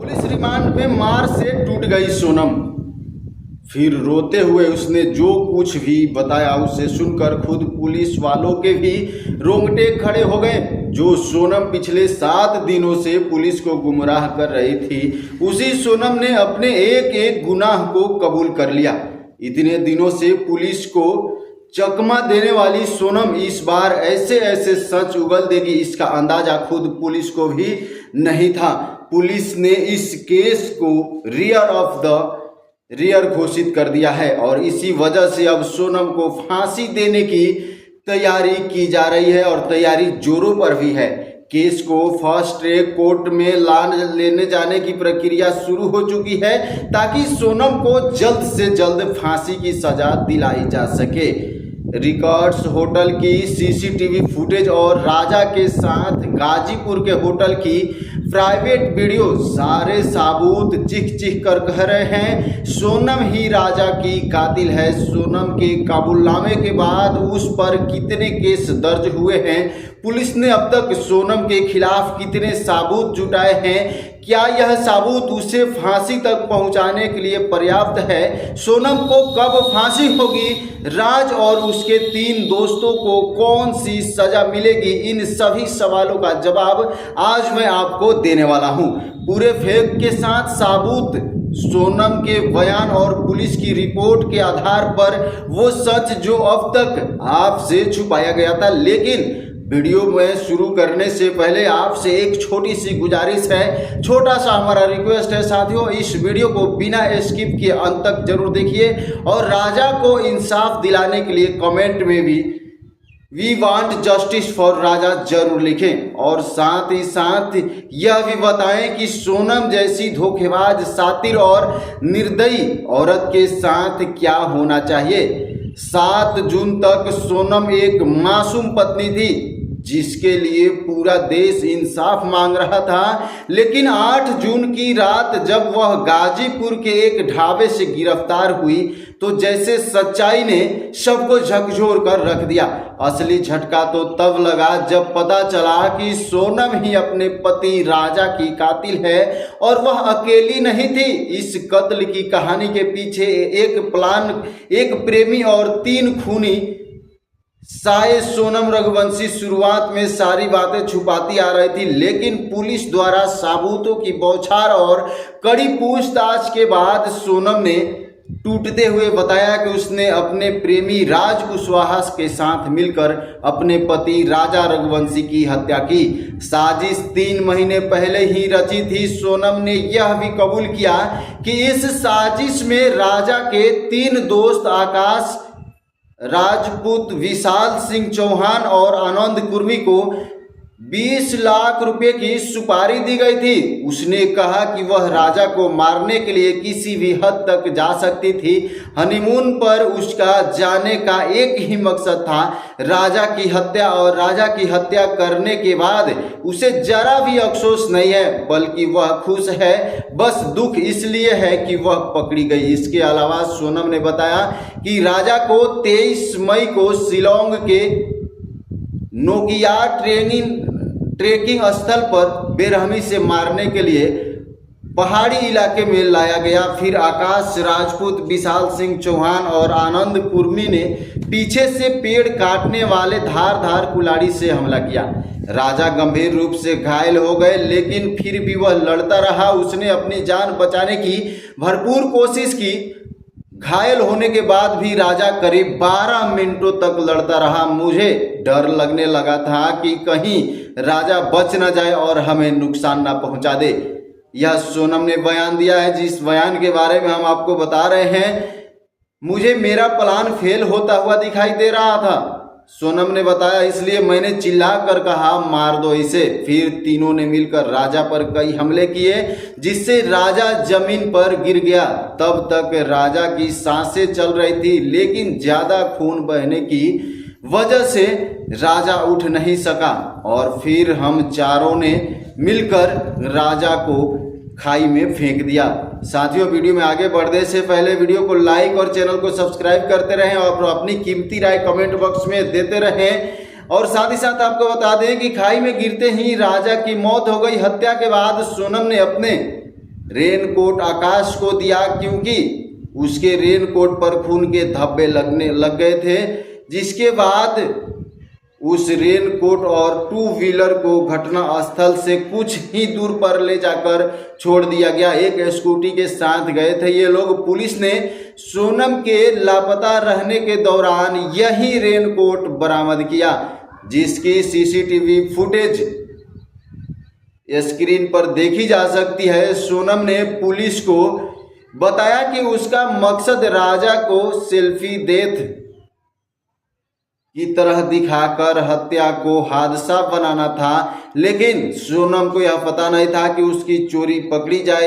Police remand में मार से टूट गई सोनम। फिर रोते हुए उसने जो कुछ भी बताया उसे सुनकर खुद पुलिस वालों के भी रोंगटे खड़े हो गए। जो सोनम पिछले 7 दिनों से पुलिस को गुमराह कर रही थी, उसी सोनम ने अपने एक एक गुनाह को कबूल कर लिया। इतने दिनों से पुलिस को चकमा देने वाली सोनम इस बार ऐसे ऐसे सच उगल देगी, इसका अंदाजा खुद पुलिस को भी नहीं था। पुलिस ने इस केस को रियर घोषित कर दिया है और इसी वजह से अब सोनम को फांसी देने की तैयारी की जा रही है और तैयारी जोरों पर भी है। केस को फर्स्ट ट्रैक कोर्ट में लेने जाने की प्रक्रिया शुरू हो चुकी है ताकि सोनम को जल्द से जल्द फांसी की सजा दिलाई जा सके। रिकॉर्ड्स होटल की सीसीटीवी फुटेज और राजा के साथ गाजीपुर के होटल की प्राइवेट वीडियो सारे सबूत चिख चिख कर कह रहे हैं सोनम ही राजा की कातिल है। सोनम के काबूलनामे के बाद उस पर कितने केस दर्ज हुए हैं, पुलिस ने अब तक सोनम के खिलाफ कितने सबूत जुटाए हैं, क्या यह सबूत उसे फांसी तक पहुंचाने के लिए पर्याप्त है, सोनम को कब फांसी होगी, राज और उसके 3 दोस्तों को कौन सी सजा मिलेगी, इन सभी सवालों का जवाब आज मैं आपको देने वाला हूं। पूरे फैक्ट के साथ सबूत, सोनम के बयान और पुलिस की रिपोर्ट के आधार पर वो सच जो अब तक आपसे छुपाया गया था। लेकिन वीडियो में शुरू करने से पहले आपसे एक छोटी सी गुजारिश है, छोटा सा हमारा रिक्वेस्ट है साथियों, इस वीडियो को बिना स्किप के अंत तक जरूर देखिए और राजा को इंसाफ दिलाने के लिए कमेंट में भी वी वांट जस्टिस फॉर राजा जरूर लिखें और साथ ही साथ यह भी बताएं कि सोनम जैसी धोखेबाज, शातिर और निर्दयी औरत के साथ क्या होना चाहिए। 7 जून तक सोनम एक मासूम पत्नी थी जिसके लिए पूरा देश इंसाफ मांग रहा था, लेकिन 8 जून की रात जब वह गाजीपुर के एक ढाबे से गिरफ्तार हुई तो जैसे सच्चाई ने सबको झकझोर कर रख दिया। असली झटका तो तब लगा जब पता चला कि सोनम ही अपने पति राजा की कातिल है और वह अकेली नहीं थी। इस कत्ल की कहानी के पीछे एक प्लान, एक प्रेमी और 3 खूनी। शायद सोनम रघुवंशी शुरुआत में सारी बातें छुपाती आ रही थी, लेकिन पुलिस द्वारा सबूतों की बौछार और कड़ी पूछताछ के बाद सोनम ने टूटते हुए बताया कि उसने अपने प्रेमी राज कुशवाहा के साथ मिलकर अपने पति राजा रघुवंशी की हत्या की। साजिश 3 महीने पहले ही रची थी। सोनम ने यह भी कबूल किया कि इस साजिश में राजा के 3 दोस्त आकाश राजपूत, विशाल सिंह चौहान और आनंद कुर्मी को 20 लाख रुपए की सुपारी दी गई थी। उसने कहा कि वह राजा को मारने के लिए किसी भी हद तक जा सकती थी। हनीमून पर उसका जाने का एक ही मकसद था, राजा की हत्या, और राजा की हत्या करने के बाद उसे जरा भी अफसोस नहीं है, बल्कि वह खुश है। बस दुख इसलिए है कि वह पकड़ी गई। इसके अलावा सोनम ने बताया कि राजा को 23 मई को शिलोंग के नोगिया ट्रेकिंग स्थल पर बेरहमी से मारने के लिए पहाड़ी इलाके में लाया गया। फिर आकाश राजपूत, विशाल सिंह चौहान और आनंद कुर्मी ने पीछे से पेड़ काटने वाले धारदार कुल्हाड़ी से हमला किया। राजा गंभीर रूप से घायल हो गए, लेकिन फिर भी वह लड़ता रहा। उसने अपनी जान बचाने की भरपूर कोशिश की। घायल होने के बाद भी राजा करीब 12 मिनटों तक लड़ता रहा। मुझे डर लगने लगा था कि कहीं राजा बच न जाए और हमें नुकसान न पहुंचा दे। यह सोनम ने बयान दिया है, जिस बयान के बारे में हम आपको बता रहे हैं। मुझे मेरा प्लान फेल होता हुआ दिखाई दे रहा था, सोनम ने बताया, इसलिए मैंने चिल्ला कर कहा मार दो इसे। फिर तीनों ने मिलकर राजा पर कई हमले किए, जिससे राजा जमीन पर गिर गया। तब तक राजा की सांसें चल रही थी, लेकिन ज्यादा खून बहने की वजह से राजा उठ नहीं सका और फिर हम चारों ने मिलकर राजा को खाई में फेंक दिया। साथियों, वीडियो में आगे बढ़ने से पहले वीडियो को लाइक और चैनल को सब्सक्राइब करते रहें और अपनी कीमती राय कमेंट बॉक्स में देते रहें। और साथ ही साथ आपको बता दें कि खाई में गिरते ही राजा की मौत हो गई। हत्या के बाद सोनम ने अपने रेनकोट आकाश को दिया क्योंकि उसके रेनकोट पर खून के धब्बे लग गए थे, जिसके बाद उस रेनकोट और टू व्हीलर को घटना स्थल से कुछ ही दूर पर ले जाकर छोड़ दिया गया। एक स्कूटी के साथ गए थे ये लोग। पुलिस ने सोनम के लापता रहने के दौरान यही रेनकोट बरामद किया, जिसकी सीसीटीवी फुटेज स्क्रीन पर देखी जा सकती है। सोनम ने पुलिस को बताया कि उसका मकसद राजा को सेल्फी डेथ की तरह दिखाकर हत्या को हादसा बनाना था, लेकिन सोनम को यह पता नहीं था कि उसकी चोरी पकड़ी जाएगी।